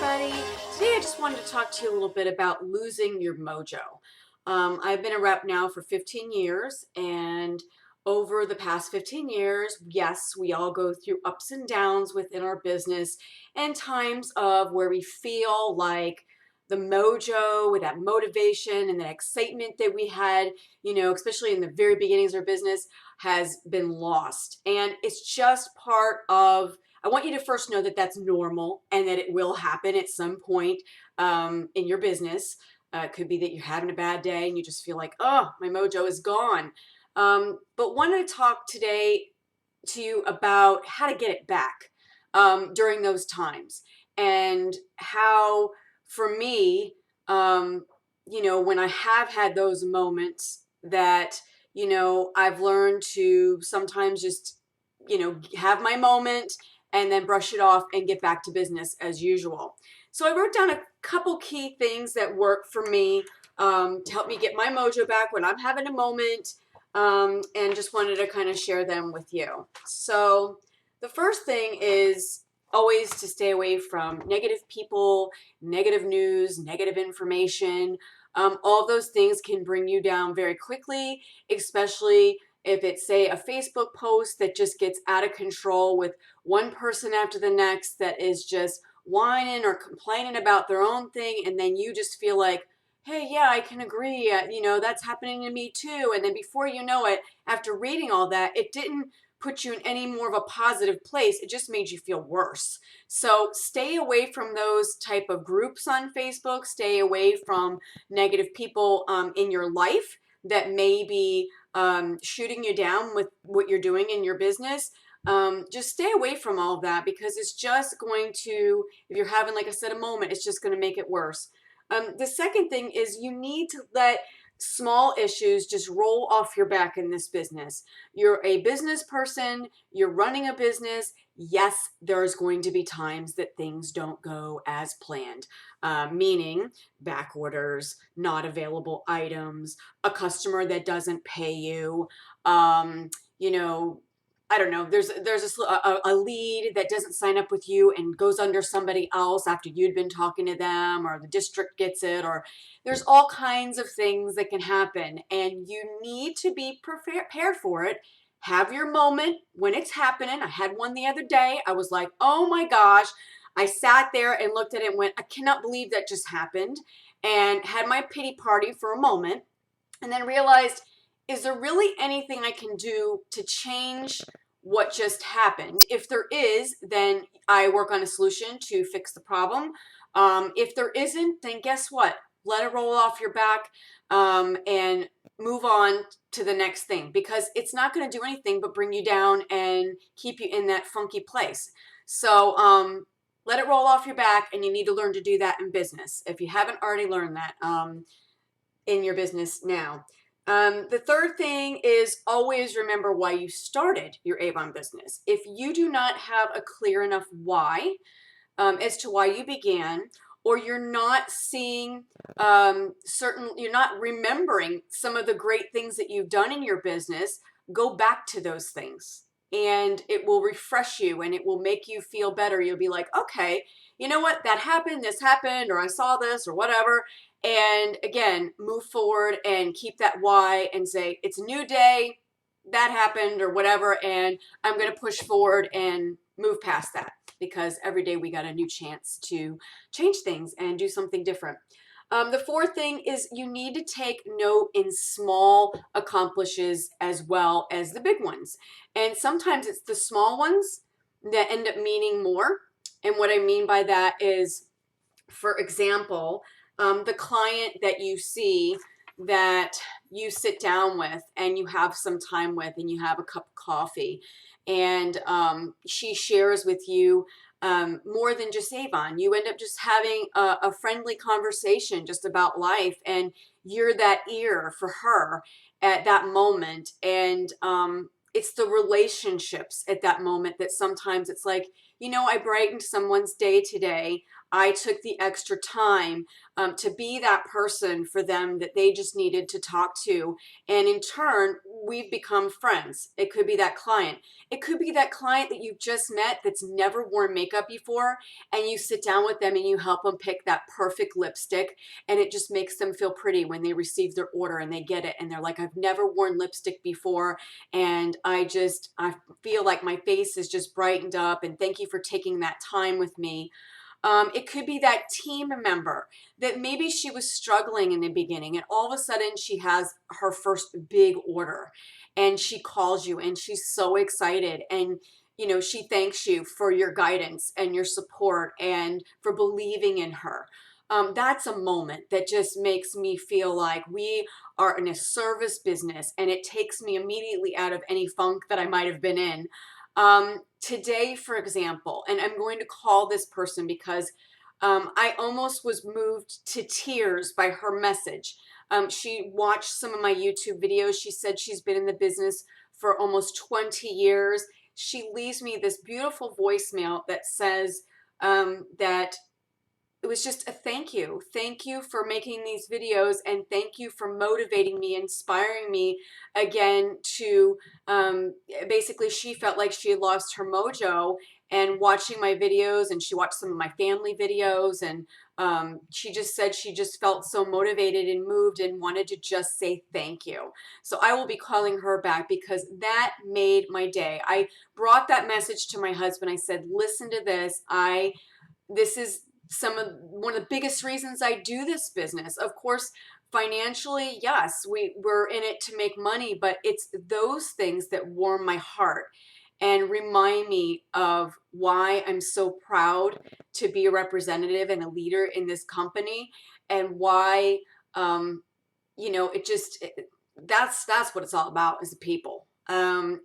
everybody. Today I just wanted to talk to you a little bit about losing your mojo. I've been a rep now for 15 years, and over the past 15 years, yes, we all go through ups and downs within our business and times of where we feel like the mojo with that motivation and that excitement that we had, especially in the very beginnings of our business, has been lost. And it's just part of I want you to first know that that's normal and that it will happen at some point in your business. It could be that you're having a bad day and you just feel like, oh, my mojo is gone. But want to talk today to you about how to get it back during those times, and how, for me, when I have had those moments that, I've learned to sometimes just, have my moment and then brush it off and get back to business as usual. So I wrote down a couple key things that work for me to help me get my mojo back when I'm having a moment, and just wanted to kind of share them with you. So the first thing is always to stay away from negative people, negative news, negative information. All those things can bring you down very quickly, especially if it's, say, a Facebook post that just gets out of control with one person after the next that is just whining or complaining about their own thing, and then you just feel like, hey, yeah, I can agree, that's happening to me too. And then before you know it, after reading all that, it didn't put you in any more of a positive place. It just made you feel worse. So stay away from those type of groups on Facebook. Stay away from negative people in your life that may be shooting you down with what you're doing in your business. Just stay away from all of that, because it's just going to, if you're having, like I said, a moment, it's just going to make it worse. The second thing is you need to let small issues just roll off your back in this business. You're a business person, you're running a business. Yes, there's going to be times that things don't go as planned, meaning back orders, not available items, a customer that doesn't pay you, I don't know, there's a lead that doesn't sign up with you and goes under somebody else after you'd been talking to them, or the district gets it, or there's all kinds of things that can happen, and you need to be prepared for it. Have your moment when it's happening. I had one the other day. I was like, oh my gosh. I sat there and looked at it and went, I cannot believe that just happened, and had my pity party for a moment, and then realized, is there really anything I can do to change what just happened? If there is, then I work on a solution to fix the problem. If there isn't, then guess what? Let it roll off your back, and move on to the next thing, because it's not going to do anything but bring you down and keep you in that funky place. So let it roll off your back, and you need to learn to do that in business if you haven't already learned that in your business now. The third thing is always remember why you started your Avon business. If you do not have a clear enough why as to why you began, or you're not seeing you're not remembering some of the great things that you've done in your business, go back to those things, and it will refresh you and it will make you feel better. You'll be like, okay, you know what, that happened, this happened, or I saw this, or whatever. And again, move forward and keep that why and say, it's a new day, that happened, or whatever, and I'm going to push forward and move past that, because every day we got a new chance to change things and do something different. The fourth thing is you need to take note in small accomplishes as well as the big ones. And sometimes it's the small ones that end up meaning more. And what I mean by that is, for example, the client that you see, that you sit down with and you have some time with, and you have a cup of coffee, and she shares with you more than just Avon. You end up just having a friendly conversation just about life, and you're that ear for her at that moment. And it's the relationships at that moment that sometimes it's like, I brightened someone's day today. I took the extra time to be that person for them that they just needed to talk to. And in turn, we've become friends. It could be that client. It could be that client that you've just met that's never worn makeup before, and you sit down with them and you help them pick that perfect lipstick, and it just makes them feel pretty when they receive their order and they get it and they're like, I've never worn lipstick before, and I feel like my face is just brightened up, and thank you for taking that time with me. It could be that team member that maybe she was struggling in the beginning and all of a sudden she has her first big order and she calls you and she's so excited, and she thanks you for your guidance and your support and for believing in her. That's a moment that just makes me feel like we are in a service business, and it takes me immediately out of any funk that I might have been in. Today, for example, and I'm going to call this person because I almost was moved to tears by her message. She watched some of my YouTube videos. She said she's been in the business for almost 20 years. She leaves me this beautiful voicemail that says that it was just a thank you. Thank you for making these videos, and thank you for motivating me, inspiring me again to basically, she felt like she had lost her mojo and watching my videos, and she watched some of my family videos, and she just said she just felt so motivated and moved and wanted to just say thank you. So I will be calling her back because that made my day. I brought that message to my husband. I said, listen to this. This is one of the biggest reasons I do this business. Of course, financially, yes, we're in it to make money, but it's those things that warm my heart and remind me of why I'm so proud to be a representative and a leader in this company, and why that's what it's all about, is the people. And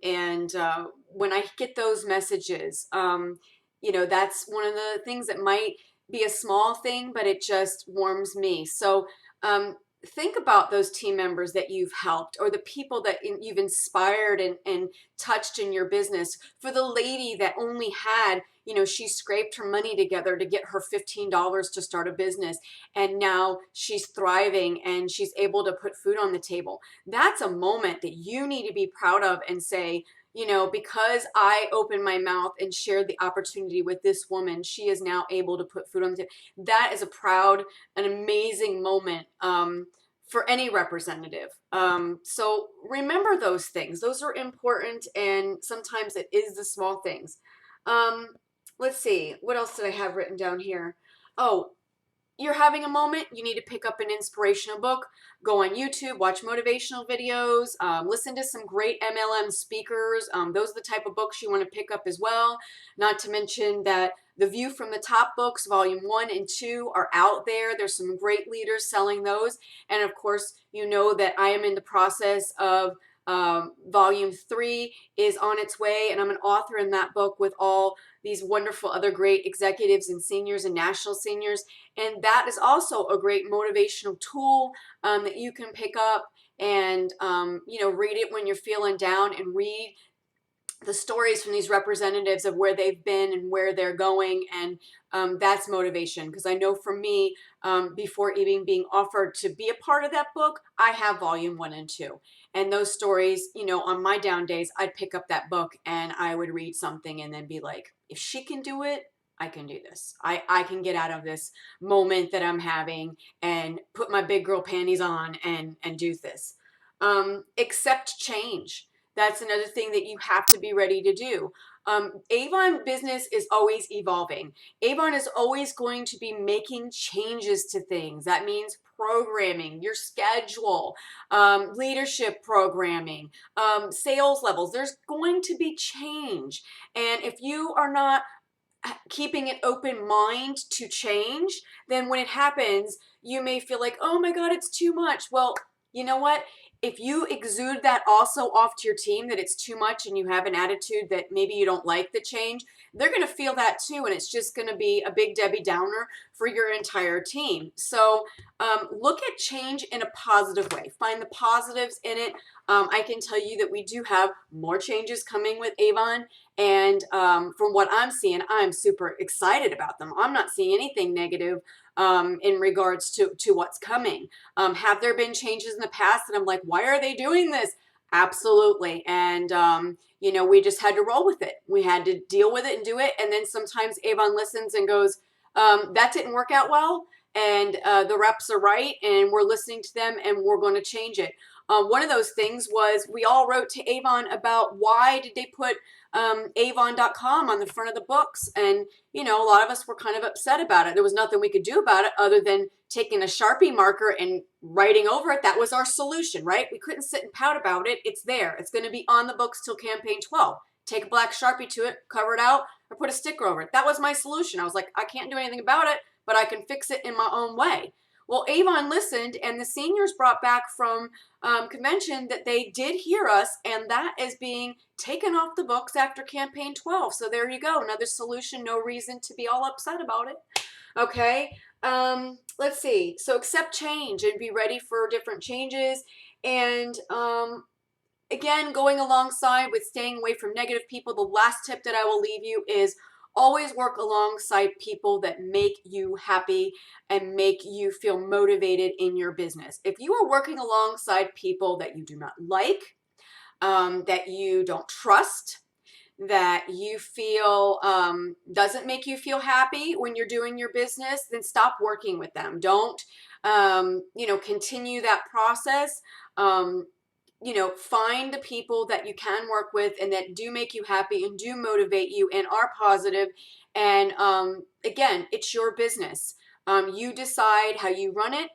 when I get those messages, that's one of the things that might be a small thing, but it just warms me. So think about those team members that you've helped, or the people that you've inspired and touched in your business. For the lady that only had, she scraped her money together to get her $15 to start a business, and now she's thriving and she's able to put food on the table. That's a moment that you need to be proud of and say, because I opened my mouth and shared the opportunity with this woman, she is now able to put food on the table. That is a proud, an amazing moment for any representative. So remember those things. Those are important, and sometimes it is the small things. Let's see, what else did I have written down here? Oh, you're having a moment, you need to pick up an inspirational book, go on YouTube, watch motivational videos, listen to some great MLM speakers. Those are the type of books you want to pick up as well. Not to mention that the View from the Top books, volume 1 and 2, are out there. There's some great leaders selling those. And of course, you know that I am in the process of volume 3 is on its way, and I'm an author in that book with all these wonderful other great executives and seniors and national seniors. And that is also a great motivational tool that you can pick up and, read it when you're feeling down, and read the stories from these representatives of where they've been and where they're going. And that's motivation, because I know for me, before even being offered to be a part of that book, I have volume 1 and 2. And those stories, on my down days, I'd pick up that book and I would read something and then be like, if she can do it, I can do this. I can get out of this moment that I'm having and put my big girl panties on and do this. Accept change. That's another thing that you have to be ready to do. Avon business is always evolving. Avon is always going to be making changes to things. That means programming, your schedule, leadership programming, sales levels. There's going to be change. And if you are not keeping an open mind to change, then when it happens, you may feel like, oh my God, it's too much. Well, you know what? if you exude that also off to your team, that it's too much and you have an attitude that maybe you don't like the change, they're going to feel that too, and it's just going to be a big Debbie Downer for your entire team. So look at change in a positive way. Find the positives in it. I can tell you that we do have more changes coming with Avon, and from what I'm seeing, I'm super excited about them. I'm not seeing anything negative in regards to what's coming. Have there been changes in the past and I'm like, why are they doing this? Absolutely. And, you know, we just had to roll with it. We had to deal with it and do it. And then sometimes Avon listens and goes, that didn't work out well. And the reps are right. And we're listening to them and we're going to change it. One of those things was we all wrote to Avon about why did they put Avon.com on the front of the books. And, you know, a lot of us were kind of upset about it. There was nothing we could do about it other than taking a Sharpie marker and writing over it. That was our solution, right? We couldn't sit and pout about it. It's there. It's going to be on the books till campaign 12. Take a black Sharpie to it, cover it out, or put a sticker over it. That was my solution. I was like, I can't do anything about it, but I can fix it in my own way. Well, Avon listened, and the seniors brought back from convention that they did hear us, and that is being taken off the books after campaign 12. So there you go. Another solution. No reason to be all upset about it. Okay. Let's see. So accept change and be ready for different changes. And again, going alongside with staying away from negative people, the last tip that I will leave you is always work alongside people that make you happy and make you feel motivated in your business. If you are working alongside people that you do not like, that you don't trust, that you feel doesn't make you feel happy when you're doing your business, then stop working with them. Don't, you know, continue that process. You know, find the people that you can work with and that do make you happy and do motivate you and are positive. And again, it's your business. You decide how you run it.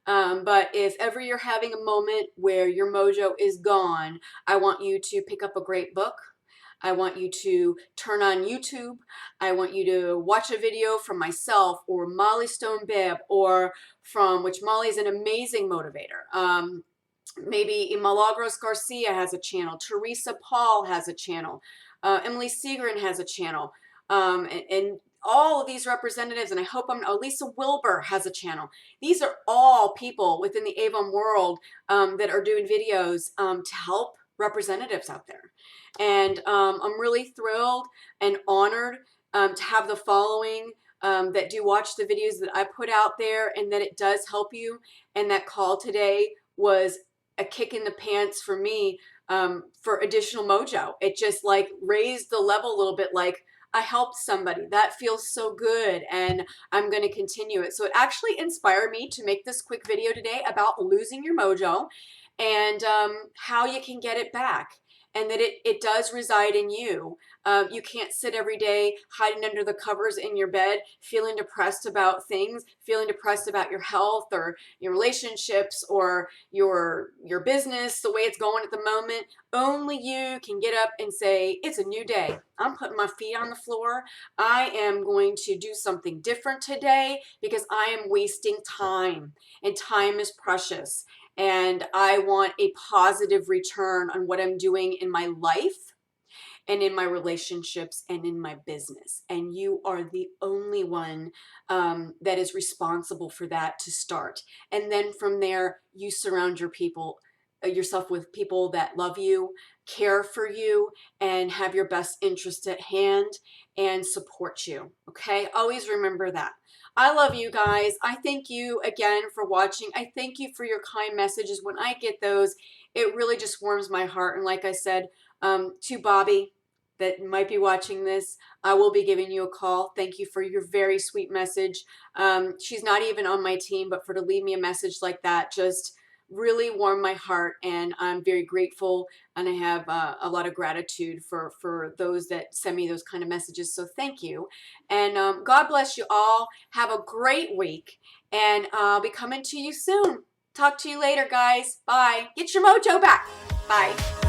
But if ever you're having a moment where your mojo is gone, I want you to pick up a great book. I want you to turn on YouTube. I want you to watch a video from myself or Molly Stone Bibb, or from, which Molly is an amazing motivator. Maybe Milagros Garcia has a channel. Teresa Paul has a channel. Emily Segrin has a channel. And all of these representatives, and I hope Lisa Wilbur has a channel. These are all people within the Avon world that are doing videos to help representatives out there. And I'm really thrilled and honored to have the following that do watch the videos that I put out there, and that it does help you. And that call today was a kick in the pants for me for additional mojo. It just like raised the level a little bit, like I helped somebody. That feels so good, and I'm going to continue it. So it actually inspired me to make this quick video today about losing your mojo and how you can get it back. And that it does reside in you. You can't sit every day hiding under the covers in your bed, feeling depressed about things, feeling depressed about your health or your relationships or your business, the way it's going at the moment. Only you can get up and say, it's a new day. I'm putting my feet on the floor. I am going to do something different today because I am wasting time, and time is precious. And I want a positive return on what I'm doing in my life and in my relationships and in my business. And you are the only one that is responsible for that to start. And then from there, you surround yourself with people that love you, care for you, and have your best interest at hand and support you. Okay? Always remember that. I love you guys. I thank you again for watching. I thank you for your kind messages. When I get those, it really just warms my heart. And like I said, to Bobby that might be watching this, I will be giving you a call. Thank you for your very sweet message. She's not even on my team, but for to leave me a message like that just really warmed my heart, and I'm very grateful, and I have a lot of gratitude for those that send me those kind of messages. So thank you, and God bless you all. Have a great week, and I'll be coming to you soon. Talk to you later, guys. Bye. Get your mojo back. Bye.